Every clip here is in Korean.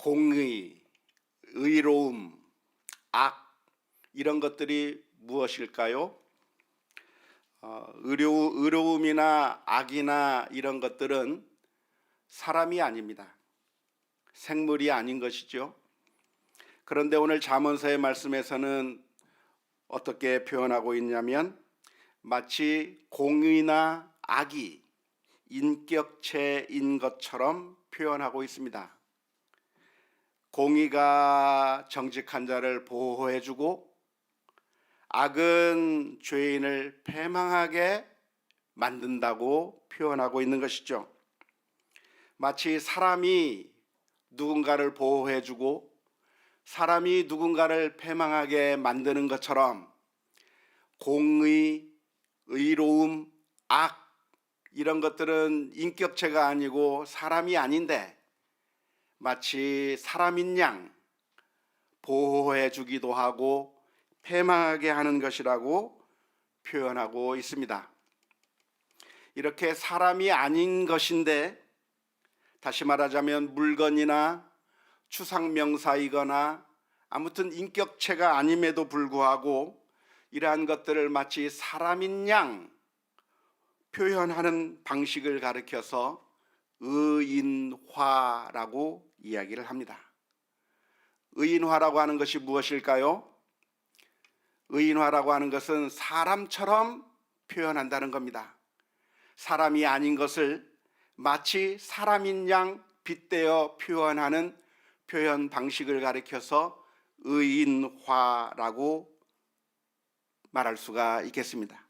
공의, 의로움, 악 이런 것들이 무엇일까요? 의로움이나 악이나 이런 것들은 사람이 아닙니다. 생물이 아닌 것이죠. 그런데 오늘 잠언서의 말씀에서는 어떻게 표현하고 있냐면 마치 공의나 악이 인격체인 것처럼 표현하고 있습니다. 공의가 정직한 자를 보호해주고 악은 죄인을 패망하게 만든다고 표현하고 있는 것이죠. 마치 사람이 누군가를 보호해주고 사람이 누군가를 패망하게 만드는 것처럼 공의, 의로움, 악 이런 것들은 인격체가 아니고 사람이 아닌데 마치 사람인 양 보호해 주기도 하고 패망하게 하는 것이라고 표현하고 있습니다. 이렇게 사람이 아닌 것인데, 다시 말하자면 물건이나 추상명사이거나 아무튼 인격체가 아님에도 불구하고 이러한 것들을 마치 사람인 양 표현하는 방식을 가리켜서 의인화라고 이야기를 합니다. 의인화라고 하는 것이 무엇일까요? 의인화라고 하는 것은 사람처럼 표현한다는 겁니다. 사람이 아닌 것을 마치 사람인 양 빗대어 표현하는 표현 방식을 가리켜서 의인화라고 말할 수가 있겠습니다.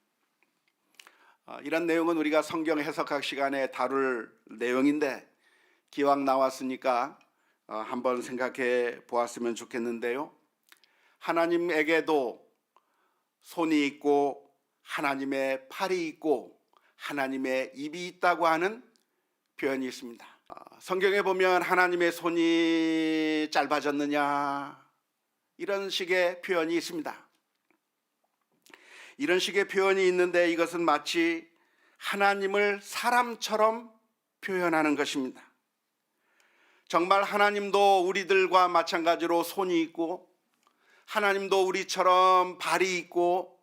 이런 내용은 우리가 성경 해석학 시간에 다룰 내용인데 기왕 나왔으니까 한번 생각해 보았으면 좋겠는데요. 하나님에게도 손이 있고 하나님의 팔이 있고 하나님의 입이 있다고 하는 표현이 있습니다. 성경에 보면 하나님의 손이 짧아졌느냐 이런 식의 표현이 있습니다. 이런 식의 표현이 있는데 이것은 마치 하나님을 사람처럼 표현하는 것입니다. 정말 하나님도 우리들과 마찬가지로 손이 있고 하나님도 우리처럼 발이 있고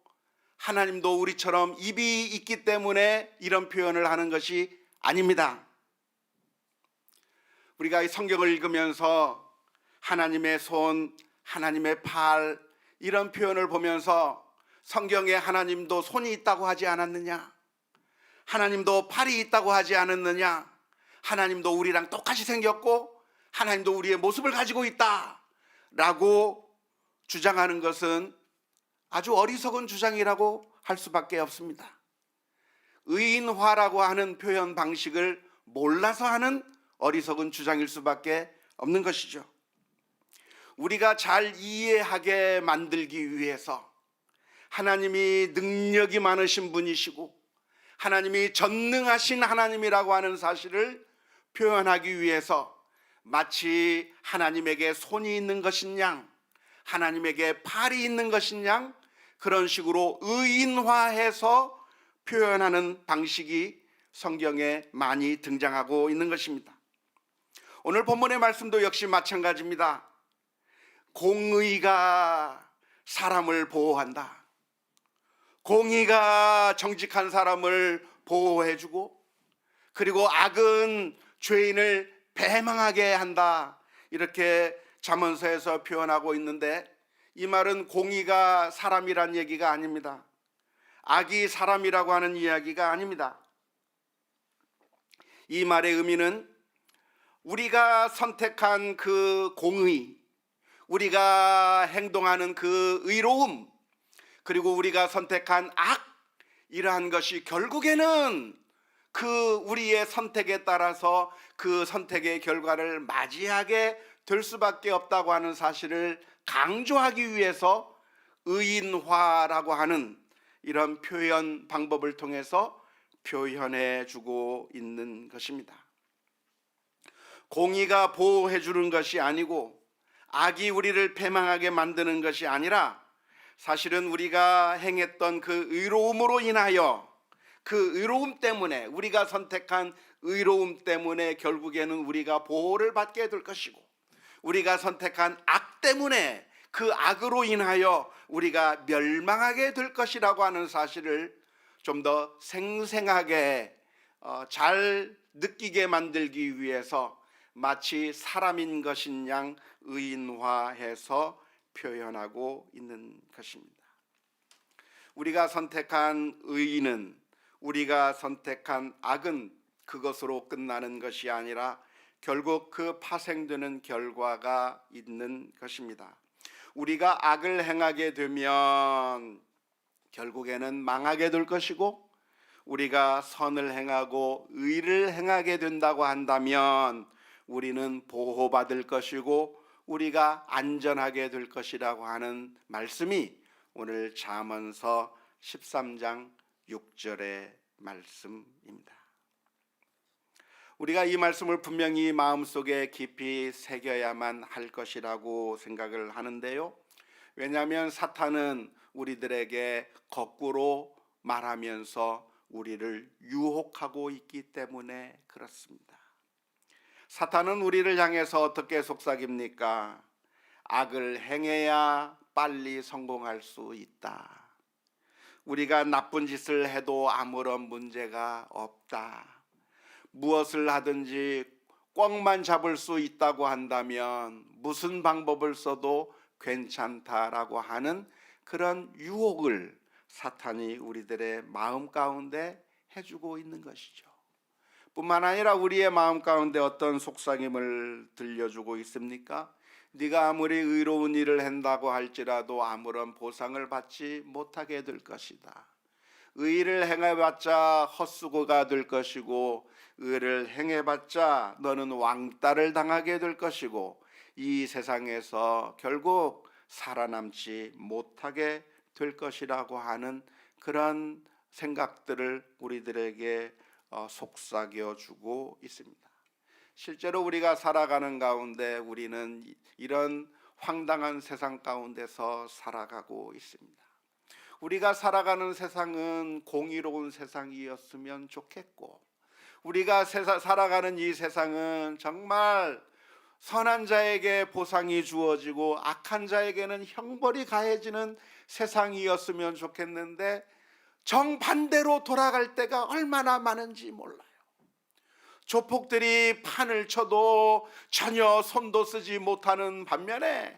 하나님도 우리처럼 입이 있기 때문에 이런 표현을 하는 것이 아닙니다. 우리가 이 성경을 읽으면서 하나님의 손, 하나님의 팔 이런 표현을 보면서 성경에 하나님도 손이 있다고 하지 않았느냐? 하나님도 팔이 있다고 하지 않았느냐? 하나님도 우리랑 똑같이 생겼고 하나님도 우리의 모습을 가지고 있다라고 주장하는 것은 아주 어리석은 주장이라고 할 수밖에 없습니다. 의인화라고 하는 표현 방식을 몰라서 하는 어리석은 주장일 수밖에 없는 것이죠. 우리가 잘 이해하게 만들기 위해서 하나님이 능력이 많으신 분이시고 하나님이 전능하신 하나님이라고 하는 사실을 표현하기 위해서 마치 하나님에게 손이 있는 것인 양 하나님에게 팔이 있는 것인 양 그런 식으로 의인화해서 표현하는 방식이 성경에 많이 등장하고 있는 것입니다. 오늘 본문의 말씀도 역시 마찬가지입니다. 공의가 사람을 보호한다. 공의가 정직한 사람을 보호해주고 그리고 악은 죄인을 배망하게 한다. 이렇게 잠언서에서 표현하고 있는데 이 말은 공의가 사람이란 얘기가 아닙니다. 악이 사람이라고 하는 이야기가 아닙니다. 이 말의 의미는 우리가 선택한 그 공의, 우리가 행동하는 그 의로움, 그리고 우리가 선택한 악 이러한 것이 결국에는 그 우리의 선택에 따라서 그 선택의 결과를 맞이하게 될 수밖에 없다고 하는 사실을 강조하기 위해서 의인화라고 하는 이런 표현 방법을 통해서 표현해 주고 있는 것입니다. 공의가 보호해 주는 것이 아니고 악이 우리를 패망하게 만드는 것이 아니라 사실은 우리가 행했던 그 의로움으로 인하여 그 의로움 때문에 우리가 선택한 의로움 때문에 결국에는 우리가 보호를 받게 될 것이고 우리가 선택한 악 때문에 그 악으로 인하여 우리가 멸망하게 될 것이라고 하는 사실을 좀 더 생생하게 잘 느끼게 만들기 위해서 마치 사람인 것인 양 의인화해서 표현하고 있는 것입니다. 우리가 선택한 의인은, 우리가 선택한 악은 그것으로 끝나는 것이 아니라 결국 그 파생되는 결과가 있는 것입니다. 우리가 악을 행하게 되면 결국에는 망하게 될 것이고, 우리가 선을 행하고 의를 행하게 된다고 한다면 우리는 보호받을 것이고 우리가 안전하게 될 것이라고 하는 말씀이 오늘 잠언서 13장 6절의 말씀입니다. 우리가 이 말씀을 분명히 마음속에 깊이 새겨야만 할 것이라고 생각을 하는데요. 왜냐하면 사탄은 우리들에게 거꾸로 말하면서 우리를 유혹하고 있기 때문에 그렇습니다. 사탄은 우리를 향해서 어떻게 속삭입니까? 악을 행해야 빨리 성공할 수 있다. 우리가 나쁜 짓을 해도 아무런 문제가 없다. 무엇을 하든지 꽉만 잡을 수 있다고 한다면 무슨 방법을 써도 괜찮다라고 하는 그런 유혹을 사탄이 우리들의 마음 가운데 해주고 있는 것이죠. 뿐만 아니라 우리의 마음 가운데 어떤 속삭임을 들려주고 있습니까? 네가 아무리 의로운 일을 한다고 할지라도 아무런 보상을 받지 못하게 될 것이다. 의를 행해봤자 헛수고가 될 것이고 의를 행해봤자 너는 왕따를 당하게 될 것이고 이 세상에서 결국 살아남지 못하게 될 것이라고 하는 그런 생각들을 우리들에게 속삭여 주고 있습니다. 실제로 우리가 살아가는 가운데 우리는 이런 황당한 세상 가운데서 살아가고 있습니다. 우리가 살아가는 세상은 공의로운 세상이었으면 좋겠고, 우리가 살아가는 이 세상은 정말 선한 자에게 보상이 주어지고 악한 자에게는 형벌이 가해지는 세상이었으면 좋겠는데 정반대로 돌아갈 때가 얼마나 많은지 몰라요. 조폭들이 판을 쳐도 전혀 손도 쓰지 못하는 반면에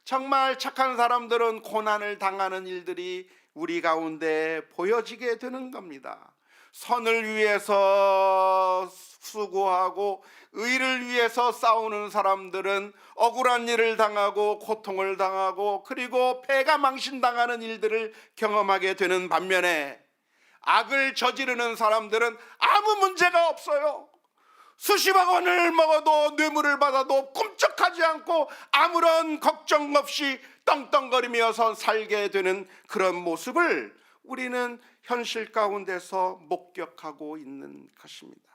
정말 착한 사람들은 고난을 당하는 일들이 우리 가운데 보여지게 되는 겁니다. 선을 위해서 수고하고 의를 위해서 싸우는 사람들은 억울한 일을 당하고 고통을 당하고 그리고 패가 망신당하는 일들을 경험하게 되는 반면에 악을 저지르는 사람들은 아무 문제가 없어요. 수십억 원을 먹어도 뇌물을 받아도 꿈쩍하지 않고 아무런 걱정 없이 떵떵거리면서 살게 되는 그런 모습을 우리는 현실 가운데서 목격하고 있는 것입니다.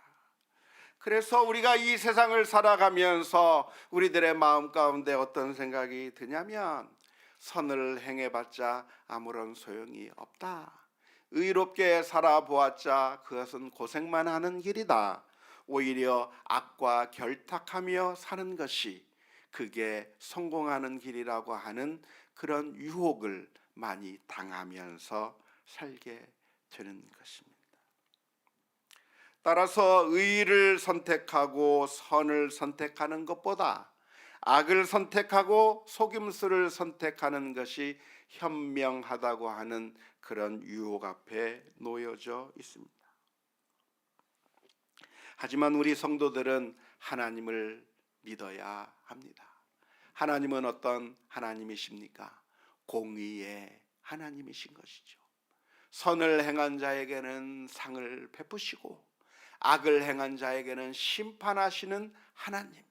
그래서 우리가 이 세상을 살아가면서 우리들의 마음 가운데 어떤 생각이 드냐면 선을 행해봤자 아무런 소용이 없다. 의롭게 살아보았자 그것은 고생만 하는 길이다. 오히려 악과 결탁하며 사는 것이 그게 성공하는 길이라고 하는 그런 유혹을 많이 당하면서 살게 되는 것입니다. 따라서 의를 선택하고 선을 선택하는 것보다 악을 선택하고 속임수를 선택하는 것이 현명하다고 하는 그런 유혹 앞에 놓여져 있습니다. 하지만 우리 성도들은 하나님을 믿어야 합니다. 하나님은 어떤 하나님이십니까? 공의의 하나님이신 것이죠. 선을 행한 자에게는 상을 베푸시고 악을 행한 자에게는 심판하시는 하나님,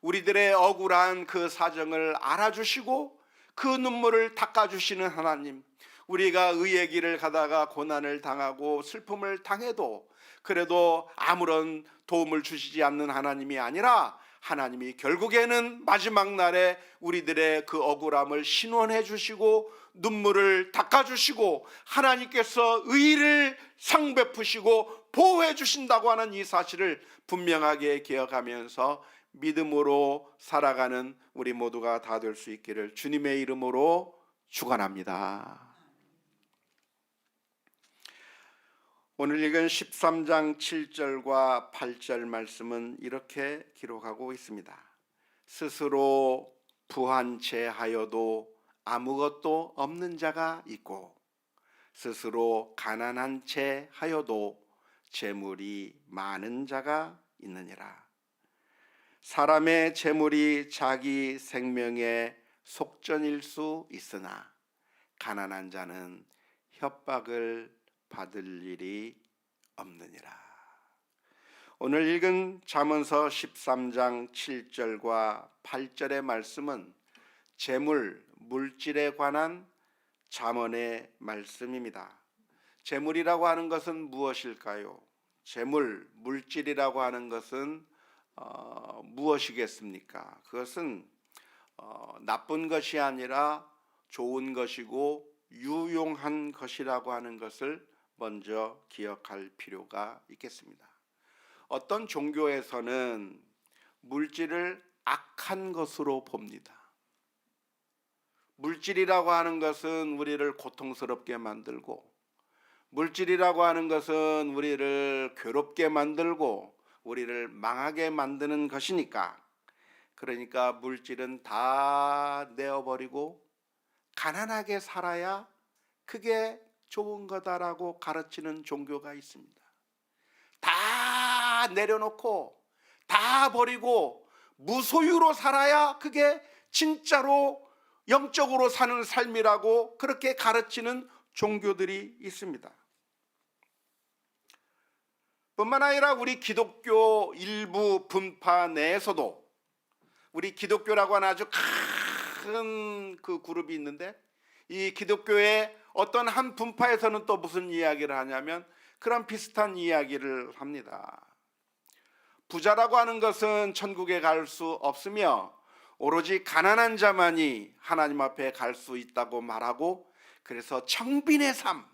우리들의 억울한 그 사정을 알아주시고 그 눈물을 닦아주시는 하나님, 우리가 의의 길을 가다가 고난을 당하고 슬픔을 당해도 그래도 아무런 도움을 주시지 않는 하나님이 아니라 하나님이 결국에는 마지막 날에 우리들의 그 억울함을 신원해 주시고 눈물을 닦아 주시고 하나님께서 의를 상베푸시고 보호해 주신다고 하는 이 사실을 분명하게 기억하면서 믿음으로 살아가는 우리 모두가 다 될 수 있기를 주님의 이름으로 축원합니다. 오늘 읽은 13장 7절과 8절 말씀은 이렇게 기록하고 있습니다. 스스로 부한 채 하여도 아무것도 없는 자가 있고 스스로 가난한 채 하여도 재물이 많은 자가 있느니라. 사람의 재물이 자기 생명의 속전일 수 있으나 가난한 자는 협박을 받을 일이 없느니라. 오늘 읽은 잠언서 13장 7절과 8절의 말씀은 재물, 물질에 관한 잠언의 말씀입니다. 재물이라고 하는 것은 무엇일까요? 재물, 물질이라고 하는 것은 무엇이겠습니까? 그것은 나쁜 것이 아니라 좋은 것이고 유용한 것이라고 하는 것을 먼저 기억할 필요가 있겠습니다. 어떤 종교에서는 물질을 악한 것으로 봅니다. 물질이라고 하는 것은 우리를 고통스럽게 만들고 물질이라고 하는 것은 우리를 괴롭게 만들고 우리를 망하게 만드는 것이니까 그러니까 물질은 다 내어버리고 가난하게 살아야 그게 좋은 거다라고 가르치는 종교가 있습니다. 다 내려놓고 다 버리고 무소유로 살아야 그게 진짜로 영적으로 사는 삶이라고 그렇게 가르치는 종교들이 있습니다. 뿐만 아니라 우리 기독교 일부 분파 내에서도 우리 기독교라고 하는 아주 큰 그 그룹이 있는데 이 기독교의 어떤 한 분파에서는 또 무슨 이야기를 하냐면 그런 비슷한 이야기를 합니다. 부자라고 하는 것은 천국에 갈 수 없으며 오로지 가난한 자만이 하나님 앞에 갈 수 있다고 말하고 그래서 청빈의 삶,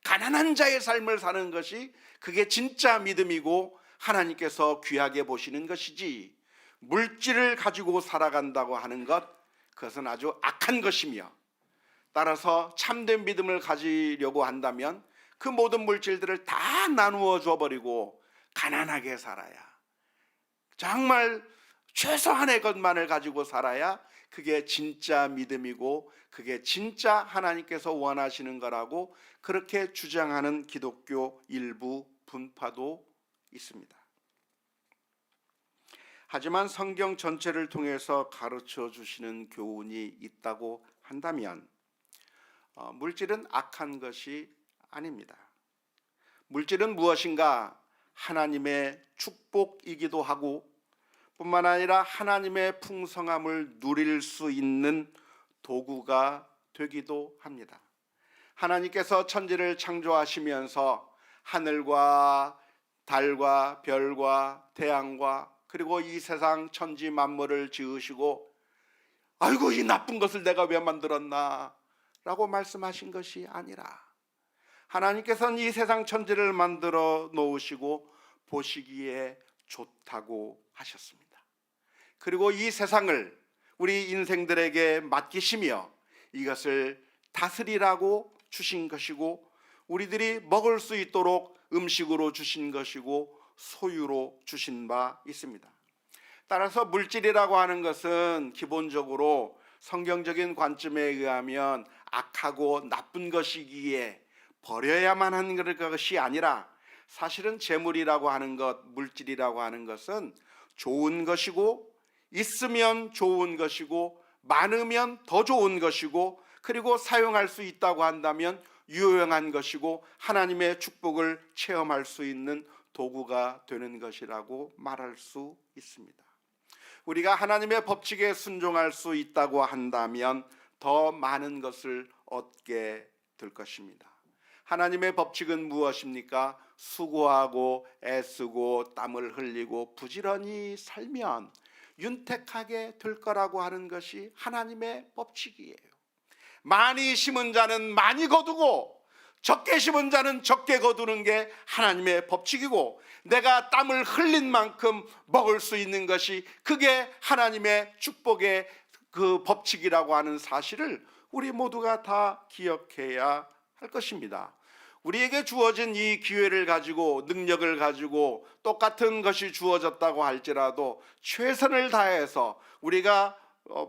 가난한 자의 삶을 사는 것이 그게 진짜 믿음이고 하나님께서 귀하게 보시는 것이지 물질을 가지고 살아간다고 하는 것 그것은 아주 악한 것이며 따라서 참된 믿음을 가지려고 한다면 그 모든 물질들을 다 나누어 줘버리고 가난하게 살아야 정말 최소한의 것만을 가지고 살아야 그게 진짜 믿음이고 그게 진짜 하나님께서 원하시는 거라고 그렇게 주장하는 기독교 일부 분파도 있습니다. 하지만 성경 전체를 통해서 가르쳐 주시는 교훈이 있다고 한다면 물질은 악한 것이 아닙니다. 물질은 무엇인가? 하나님의 축복이기도 하고 뿐만 아니라 하나님의 풍성함을 누릴 수 있는 도구가 되기도 합니다. 하나님께서 천지를 창조하시면서 하늘과 달과 별과 태양과 그리고 이 세상 천지 만물을 지으시고 아이고 이 나쁜 것을 내가 왜 만들었나 라고 말씀하신 것이 아니라 하나님께서는 이 세상 천지를 만들어 놓으시고 보시기에 좋다고 하셨습니다. 그리고 이 세상을 우리 인생들에게 맡기시며 이것을 다스리라고 주신 것이고 우리들이 먹을 수 있도록 음식으로 주신 것이고 소유로 주신 바 있습니다. 따라서 물질이라고 하는 것은 기본적으로 성경적인 관점에 의하면 악하고 나쁜 것이기에 버려야만 하는 것이 아니라 사실은 재물이라고 하는 것, 물질이라고 하는 것은 좋은 것이고 있으면 좋은 것이고 많으면 더 좋은 것이고 그리고 사용할 수 있다고 한다면 유용한 것이고 하나님의 축복을 체험할 수 있는 도구가 되는 것이라고 말할 수 있습니다. 우리가 하나님의 법칙에 순종할 수 있다고 한다면 더 많은 것을 얻게 될 것입니다. 하나님의 법칙은 무엇입니까? 수고하고 애쓰고 땀을 흘리고 부지런히 살면 윤택하게 될 거라고 하는 것이 하나님의 법칙이에요. 많이 심은 자는 많이 거두고 적게 심은 자는 적게 거두는 게 하나님의 법칙이고, 내가 땀을 흘린 만큼 먹을 수 있는 것이 그게 하나님의 축복의 그 법칙이라고 하는 사실을 우리 모두가 다 기억해야 할 것입니다. 우리에게 주어진 이 기회를 가지고, 능력을 가지고 똑같은 것이 주어졌다고 할지라도 최선을 다해서 우리가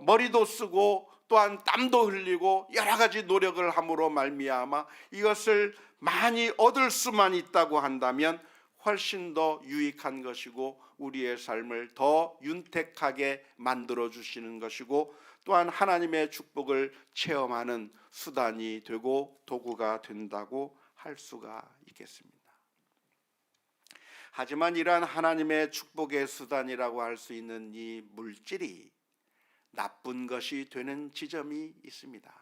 머리도 쓰고 또한 땀도 흘리고 여러 가지 노력을 함으로 말미암아 이것을 많이 얻을 수만 있다고 한다면 훨씬 더 유익한 것이고, 우리의 삶을 더 윤택하게 만들어 주시는 것이고, 또한 하나님의 축복을 체험하는 수단이 되고 도구가 된다고 할 수가 있겠습니다. 하지만 이러한 하나님의 축복의 수단이라고 할 수 있는 이 물질이 나쁜 것이 되는 지점이 있습니다.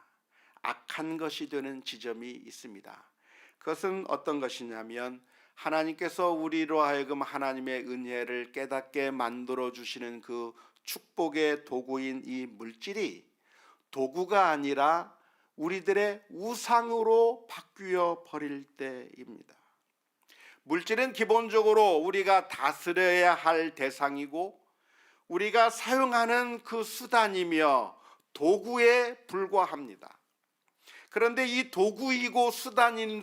악한 것이 되는 지점이 있습니다. 그것은 어떤 것이냐면, 하나님께서 우리로 하여금 하나님의 은혜를 깨닫게 만들어 주시는 그 축복의 도구인 이 물질이 도구가 아니라 우리들의 우상으로 바뀌어 버릴 때입니다. 물질은 기본적으로 우리가 다스려야 할 대상이고 우리가 사용하는 그 수단이며 도구에 불과합니다. 그런데 이 도구이고 수단인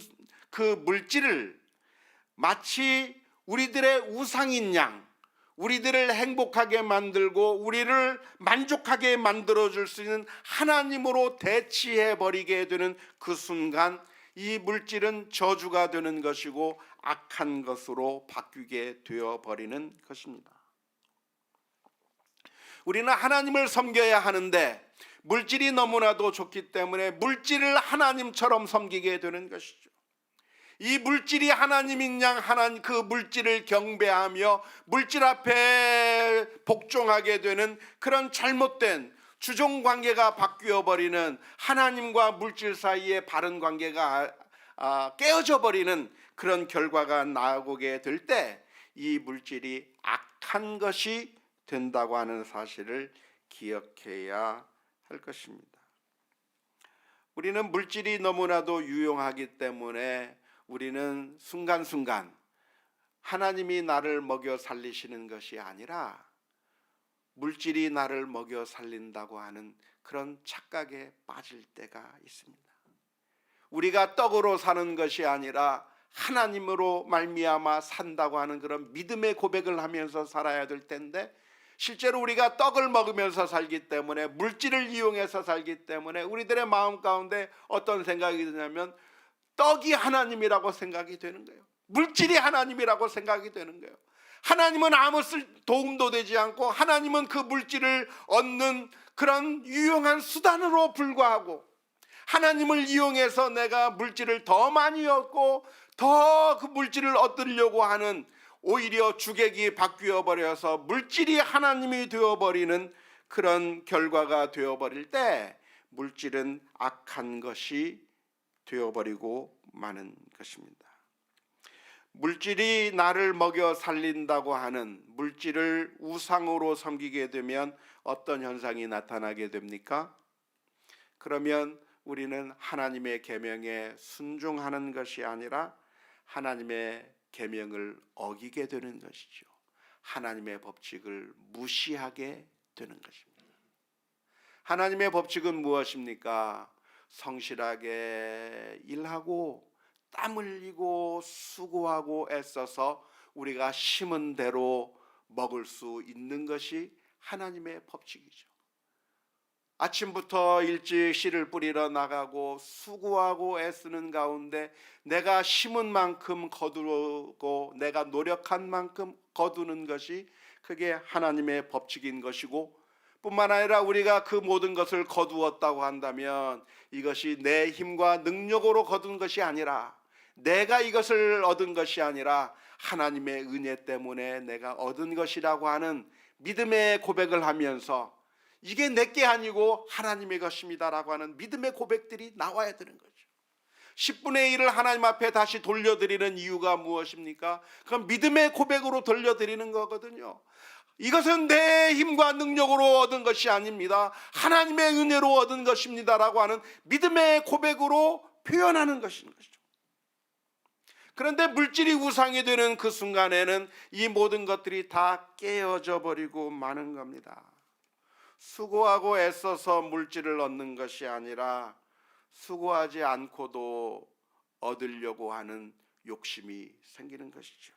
그 물질을 마치 우리들의 우상인 양, 우리들을 행복하게 만들고 우리를 만족하게 만들어줄 수 있는 하나님으로 대치해버리게 되는 그 순간, 이 물질은 저주가 되는 것이고 악한 것으로 바뀌게 되어버리는 것입니다. 우리는 하나님을 섬겨야 하는데 물질이 너무나도 좋기 때문에 물질을 하나님처럼 섬기게 되는 것이죠. 이 물질이 하나님인 양 하나님 그 물질을 경배하며 물질 앞에 복종하게 되는 그런 잘못된 주종 관계가 바뀌어 버리는, 하나님과 물질 사이의 바른 관계가 깨어져 버리는 그런 결과가 나오게 될 때 이 물질이 악한 것이 된다고 하는 사실을 기억해야 할 것입니다. 우리는 물질이 너무나도 유용하기 때문에 우리는 순간순간 하나님이 나를 먹여 살리시는 것이 아니라 물질이 나를 먹여 살린다고 하는 그런 착각에 빠질 때가 있습니다. 우리가 떡으로 사는 것이 아니라 하나님으로 말미암아 산다고 하는 그런 믿음의 고백을 하면서 살아야 될 텐데, 실제로 우리가 떡을 먹으면서 살기 때문에, 물질을 이용해서 살기 때문에 우리들의 마음 가운데 어떤 생각이 드냐면 떡이 하나님이라고 생각이 되는 거예요. 물질이 하나님이라고 생각이 되는 거예요. 하나님은 아무 도움도 되지 않고 하나님은 그 물질을 얻는 그런 유용한 수단으로 불과하고, 하나님을 이용해서 내가 물질을 더 많이 얻고 더 그 물질을 얻으려고 하는, 오히려 주객이 바뀌어 버려서 물질이 하나님이 되어버리는 그런 결과가 되어버릴 때 물질은 악한 것이 되어버리고 마는 것입니다. 물질이 나를 먹여 살린다고 하는 물질을 우상으로 섬기게 되면 어떤 현상이 나타나게 됩니까? 그러면 우리는 하나님의 계명에 순종하는 것이 아니라 하나님의 계명을 어기게 되는 것이죠. 하나님의 법칙을 무시하게 되는 것입니다. 하나님의 법칙은 무엇입니까? 성실하게 일하고 땀 흘리고 수고하고 애써서 우리가 심은 대로 먹을 수 있는 것이 하나님의 법칙이죠. 아침부터 일찍 씨를 뿌리러 나가고 수고하고 애쓰는 가운데 내가 심은 만큼 거두고 내가 노력한 만큼 거두는 것이 그게 하나님의 법칙인 것이고, 뿐만 아니라 우리가 그 모든 것을 거두었다고 한다면 이것이 내 힘과 능력으로 거둔 것이 아니라, 내가 이것을 얻은 것이 아니라 하나님의 은혜 때문에 내가 얻은 것이라고 하는 믿음의 고백을 하면서 이게 내게 아니고 하나님의 것입니다라고 하는 믿음의 고백들이 나와야 되는 거죠. 10분의 1을 하나님 앞에 다시 돌려드리는 이유가 무엇입니까? 그건 믿음의 고백으로 돌려드리는 거거든요. 이것은 내 힘과 능력으로 얻은 것이 아닙니다. 하나님의 은혜로 얻은 것입니다라고 하는 믿음의 고백으로 표현하는 것인 것이죠. 그런데 물질이 우상이 되는 그 순간에는 이 모든 것들이 다 깨어져 버리고 마는 겁니다. 수고하고 애써서 물질을 얻는 것이 아니라 수고하지 않고도 얻으려고 하는 욕심이 생기는 것이죠.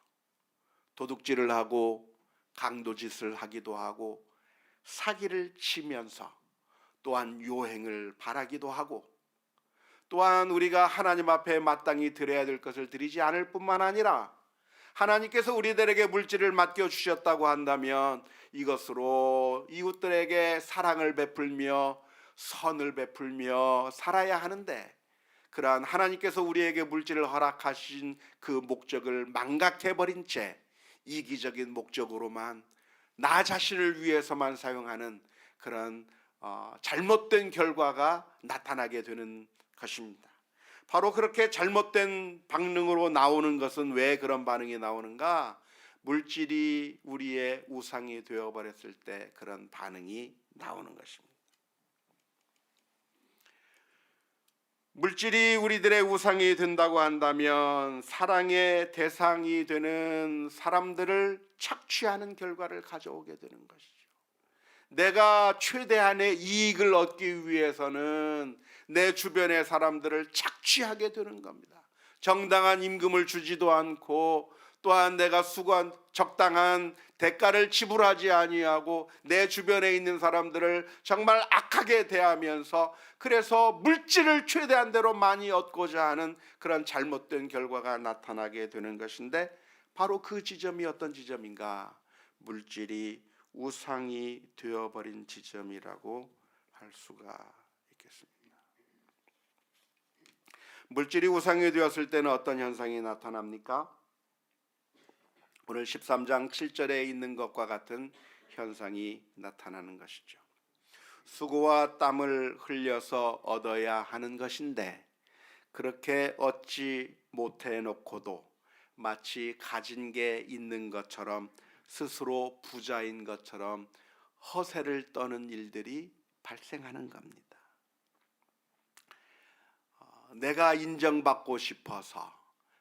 도둑질을 하고 강도짓을 하기도 하고 사기를 치면서 또한 요행을 바라기도 하고, 또한 우리가 하나님 앞에 마땅히 드려야 될 것을 드리지 않을 뿐만 아니라 하나님께서 우리들에게 물질을 맡겨주셨다고 한다면 이것으로 이웃들에게 사랑을 베풀며 선을 베풀며 살아야 하는데, 그러한 하나님께서 우리에게 물질을 허락하신 그 목적을 망각해버린 채 이기적인 목적으로만 나 자신을 위해서만 사용하는 그런 잘못된 결과가 나타나게 되는 것입니다. 바로 그렇게 잘못된 반응으로 나오는 것은 왜 그런 반응이 나오는가? 물질이 우리의 우상이 되어버렸을 때 그런 반응이 나오는 것입니다. 물질이 우리들의 우상이 된다고 한다면 사랑의 대상이 되는 사람들을 착취하는 결과를 가져오게 되는 것이죠. 내가 최대한의 이익을 얻기 위해서는 내 주변의 사람들을 착취하게 되는 겁니다. 정당한 임금을 주지도 않고 또한 내가 수고한 적당한 대가를 지불하지 아니하고 내 주변에 있는 사람들을 정말 악하게 대하면서, 그래서 물질을 최대한대로 많이 얻고자 하는 그런 잘못된 결과가 나타나게 되는 것인데, 바로 그 지점이 어떤 지점인가? 물질이 우상이 되어버린 지점이라고 할 수가 있겠습니다. 물질이 우상이 되었을 때는 어떤 현상이 나타납니까? 오늘 13장 7절에 있는 것과 같은 현상이 나타나는 것이죠. 수고와 땀을 흘려서 얻어야 하는 것인데 그렇게 얻지 못해 놓고도 마치 가진 게 있는 것처럼 스스로 부자인 것처럼 허세를 떠는 일들이 발생하는 겁니다. 내가 인정받고 싶어서,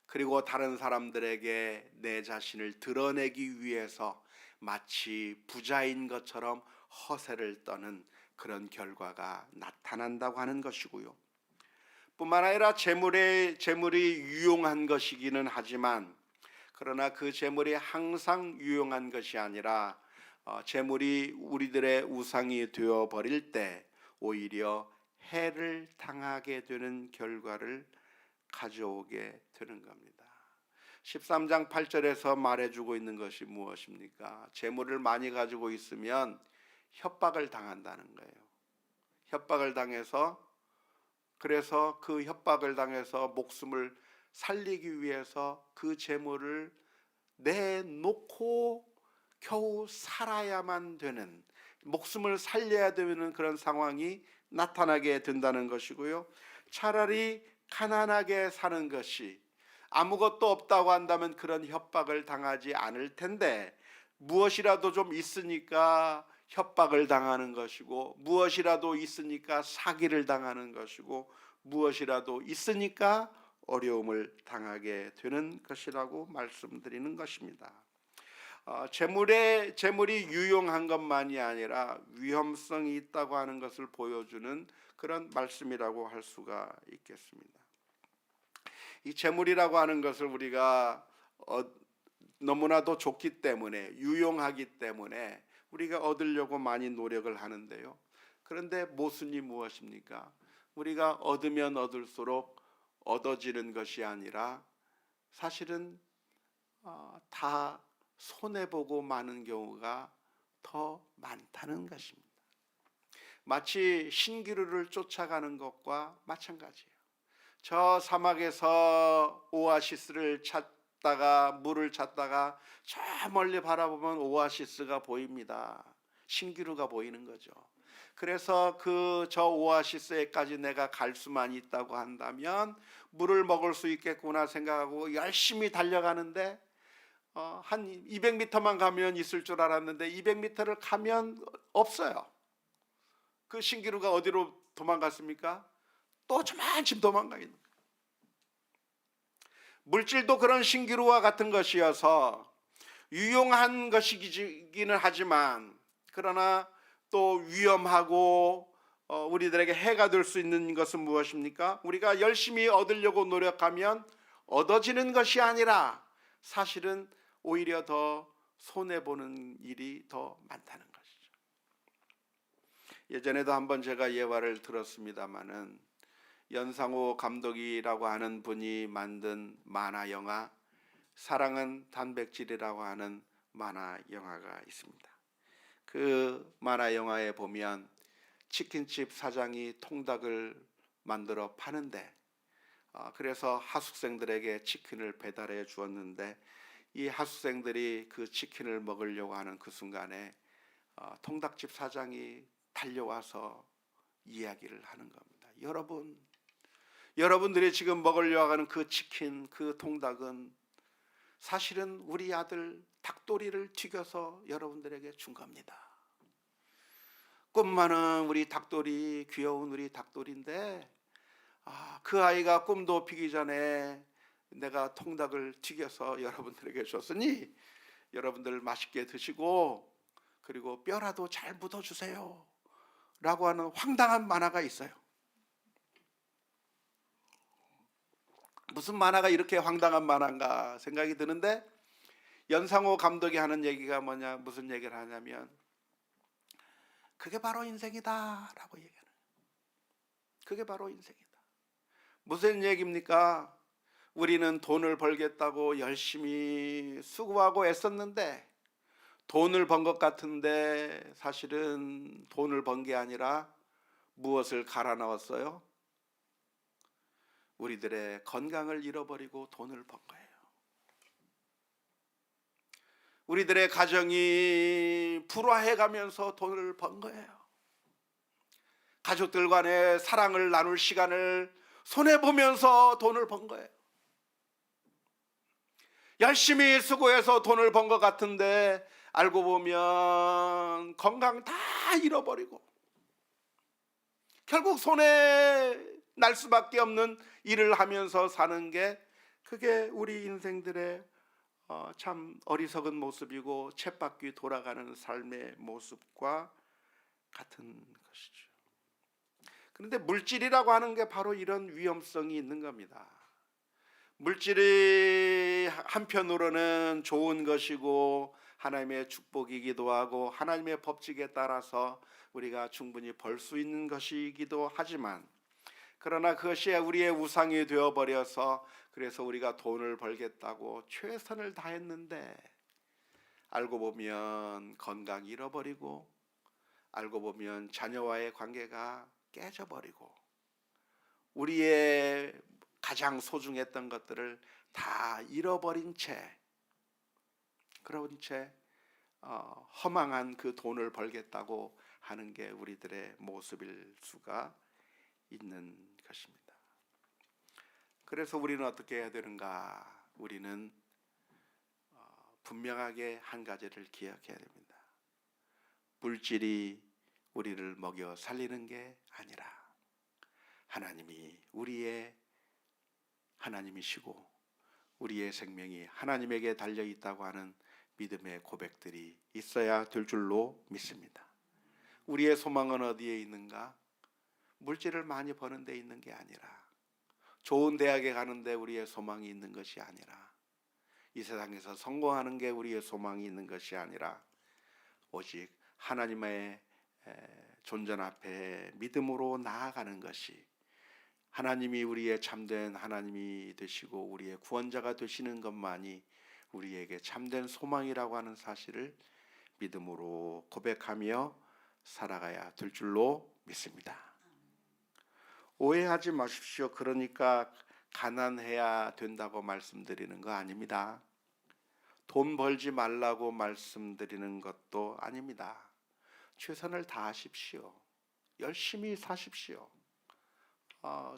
그리고 다른 사람들에게 내 자신을 드러내기 위해서 마치 부자인 것처럼 허세를 떠는 그런 결과가 나타난다고 하는 것이고요. 뿐만 아니라 재물이 유용한 것이기는 하지만, 그러나 그 재물이 항상 유용한 것이 아니라 재물이 우리들의 우상이 되어버릴 때 오히려 해를 당하게 되는 결과를 가져오게 되는 겁니다. 13장 8절에서 말해주고 있는 것이 무엇입니까? 재물을 많이 가지고 있으면 협박을 당한다는 거예요. 협박을 당해서, 그래서 그 협박을 당해서 목숨을 살리기 위해서 그 재물을 내놓고 겨우 살아야만 되는, 목숨을 살려야 되는 그런 상황이 나타나게 된다는 것이고요. 차라리 가난하게 사는 것이, 아무것도 없다고 한다면 그런 협박을 당하지 않을 텐데 무엇이라도 좀 있으니까 협박을 당하는 것이고, 무엇이라도 있으니까 사기를 당하는 것이고, 무엇이라도 있으니까 어려움을 당하게 되는 것이라고 말씀드리는 것입니다. 재물이 유용한 것만이 아니라 위험성이 있다고 하는 것을 보여주는 그런 말씀이라고 할 수가 있겠습니다. 이 재물이라고 하는 것을 우리가 너무나도 좋기 때문에, 유용하기 때문에 우리가 얻으려고 많이 노력을 하는데요. 그런데 모순이 무엇입니까? 우리가 얻으면 얻을수록 얻어지는 것이 아니라 사실은 다 손해보고 마는 경우가 더 많다는 것입니다. 마치 신기루를 쫓아가는 것과 마찬가지예요. 저 사막에서 오아시스를 찾다가, 물을 찾다가 저 멀리 바라보면 오아시스가 보입니다. 신기루가 보이는 거죠. 그래서 저 오아시스에까지 내가 갈 수만 있다고 한다면 물을 먹을 수 있겠구나 생각하고 열심히 달려가는데 한 200m만 가면 있을 줄 알았는데 200m를 가면 없어요. 그 신기루가 어디로 도망갔습니까? 또 저만큼 도망가 있는 거예요. 물질도 그런 신기루와 같은 것이어서 유용한 것이기는 하지만 그러나 또 위험하고 우리들에게 해가 될 수 있는 것은 무엇입니까? 우리가 열심히 얻으려고 노력하면 얻어지는 것이 아니라 사실은 오히려 더 손해보는 일이 더 많다는 것이죠. 예전에도 한번 제가 예화를 들었습니다마는 연상호 감독이라고 하는 분이 만든 만화 영화 사랑은 단백질이라고 하는 만화 영화가 있습니다. 그 만화 영화에 보면 치킨집 사장이 통닭을 만들어 파는데 그래서 하숙생들에게 치킨을 배달해 주었는데 이 하숙생들이 그 치킨을 먹으려고 하는 그 순간에 통닭집 사장이 달려와서 이야기를 하는 겁니다. 여러분들이 지금 먹으려고 하는 그 치킨, 그 통닭은 사실은 우리 아들 닭도리를 튀겨서 여러분들에게 준 겁니다. 꿈 많은 우리 닭도리, 귀여운 우리 닭도리인데 그 아이가 꿈도 피기 전에 내가 통닭을 튀겨서 여러분들에게 줬으니 여러분들 맛있게 드시고 그리고 뼈라도 잘 묻어주세요 라고 하는 황당한 만화가 있어요. 무슨 만화가 이렇게 황당한 만화인가 생각이 드는데 연상호 감독이 하는 얘기가 무슨 얘기를 하냐면 그게 바로 인생이다 라고 얘기하는 거예요. 그게 바로 인생이다. 무슨 얘기입니까? 우리는 돈을 벌겠다고 열심히 수고하고 애썼는데 돈을 번 것 같은데 사실은 돈을 번 게 아니라 무엇을 갈아 넣었어요? 우리들의 건강을 잃어버리고 돈을 번 거예요. 우리들의 가정이 불화해가면서 돈을 번 거예요. 가족들 간의 사랑을 나눌 시간을 손해보면서 돈을 번 거예요. 열심히 수고해서 돈을 번 것 같은데 알고 보면 건강 다 잃어버리고 결국 손해 날 수밖에 없는 일을 하면서 사는 게 그게 우리 인생들의 참 어리석은 모습이고 쳇바퀴 돌아가는 삶의 모습과 같은 것이죠. 그런데 물질이라고 하는 게 바로 이런 위험성이 있는 겁니다. 물질이 한편으로는 좋은 것이고 하나님의 축복이기도 하고 하나님의 법칙에 따라서 우리가 충분히 벌 수 있는 것이기도 하지만 그러나 그것이 우리의 우상이 되어버려서 그래서 우리가 돈을 벌겠다고 최선을 다했는데 알고 보면 건강 잃어버리고 알고 보면 자녀와의 관계가 깨져버리고 우리의 가장 소중했던 것들을 다 잃어버린 채 그런 채 허망한 그 돈을 벌겠다고 하는 게 우리들의 모습일 수가 있는 것입니다. 그래서 우리는 어떻게 해야 되는가? 우리는 분명하게 한 가지를 기억해야 됩니다. 물질이 우리를 먹여 살리는 게 아니라 하나님이 우리의 하나님이시고 우리의 생명이 하나님에게 달려 있다고 하는 믿음의 고백들이 있어야 될 줄로 믿습니다. 우리의 소망은 어디에 있는가? 물질을 많이 버는 데 있는 게 아니라 좋은 대학에 가는데 우리의 소망이 있는 것이 아니라 이 세상에서 성공하는 게 우리의 소망이 있는 것이 아니라 오직 하나님의 존전 앞에 믿음으로 나아가는 것이 하나님이 우리의 참된 하나님이 되시고 우리의 구원자가 되시는 것만이 우리에게 참된 소망이라고 하는 사실을 믿음으로 고백하며 살아가야 될 줄로 믿습니다. 오해하지 마십시오. 그러니까 가난해야 된다고 말씀드리는 거 아닙니다. 돈 벌지 말라고 말씀드리는 것도 아닙니다. 최선을 다하십시오. 열심히 사십시오.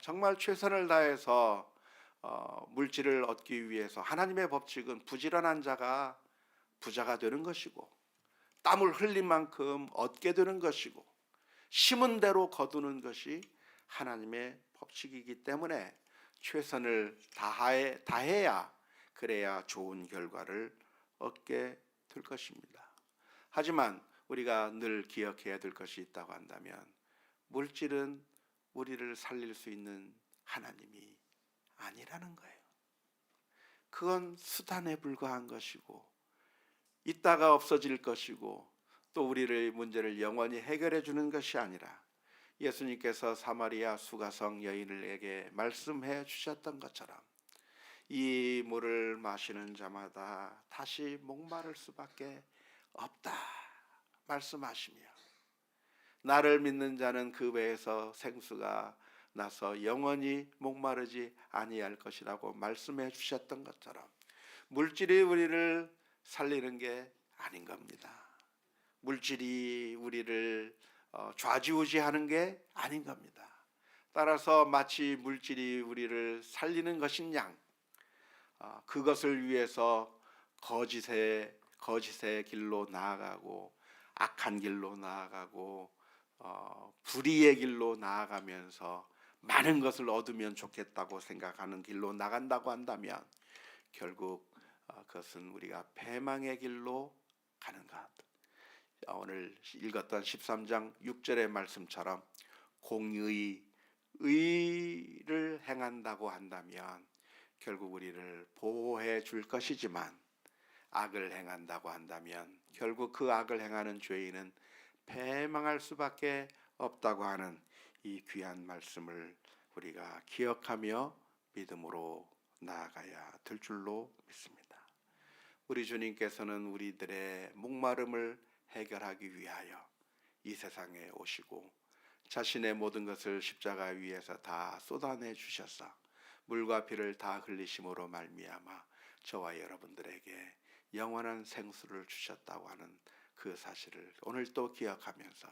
정말 최선을 다해서 물질을 얻기 위해서 하나님의 법칙은 부지런한 자가 부자가 되는 것이고 땀을 흘린 만큼 얻게 되는 것이고 심은 대로 거두는 것이 하나님의 법칙이기 때문에 최선을 다해야 그래야 좋은 결과를 얻게 될 것입니다. 하지만 우리가 늘 기억해야 될 것이 있다고 한다면 물질은 우리를 살릴 수 있는 하나님이 아니라는 거예요. 그건 수단에 불과한 것이고 있다가 없어질 것이고 또 우리의 문제를 영원히 해결해 주는 것이 아니라 예수님께서 사마리아 수가성 여인에게 말씀해 주셨던 것처럼 이 물을 마시는 자마다 다시 목마를 수밖에 없다 말씀하시며 나를 믿는 자는 그 배에서 생수가 나서 영원히 목마르지 아니할 것이라고 말씀해 주셨던 것처럼 물질이 우리를 살리는 게 아닌 겁니다. 물질이 우리를 좌지우지하는 게 아닌 겁니다. 따라서 마치 물질이 우리를 살리는 것인 양 그것을 위해서 거짓의 길로 나아가고 악한 길로 나아가고 불의의 길로 나아가면서 많은 것을 얻으면 좋겠다고 생각하는 길로 나간다고 한다면 결국 그것은 우리가 패망의 길로 가는 것. 오늘 읽었던 13장 6절의 말씀처럼 의를 행한다고 한다면 결국 우리를 보호해 줄 것이지만 악을 행한다고 한다면 결국 그 악을 행하는 죄인은 패망할 수밖에 없다고 하는 이 귀한 말씀을 우리가 기억하며 믿음으로 나아가야 될 줄로 믿습니다. 우리 주님께서는 우리들의 목마름을 해결하기 위하여 이 세상에 오시고 자신의 모든 것을 십자가 위에서 다 쏟아내 주셔서 물과 피를 다 흘리심으로 말미암아 저와 여러분들에게 영원한 생수를 주셨다고 하는 그 사실을 오늘 또 기억하면서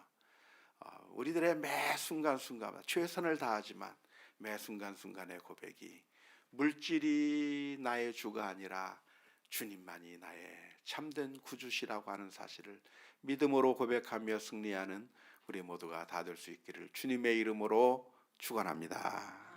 우리들의 매 순간순간 최선을 다하지만 매 순간순간의 고백이 물질이 나의 주가 아니라 주님만이 나의 참된 구주시라고 하는 사실을 믿음으로 고백하며 승리하는 우리 모두가 다 될 수 있기를 주님의 이름으로 축원합니다.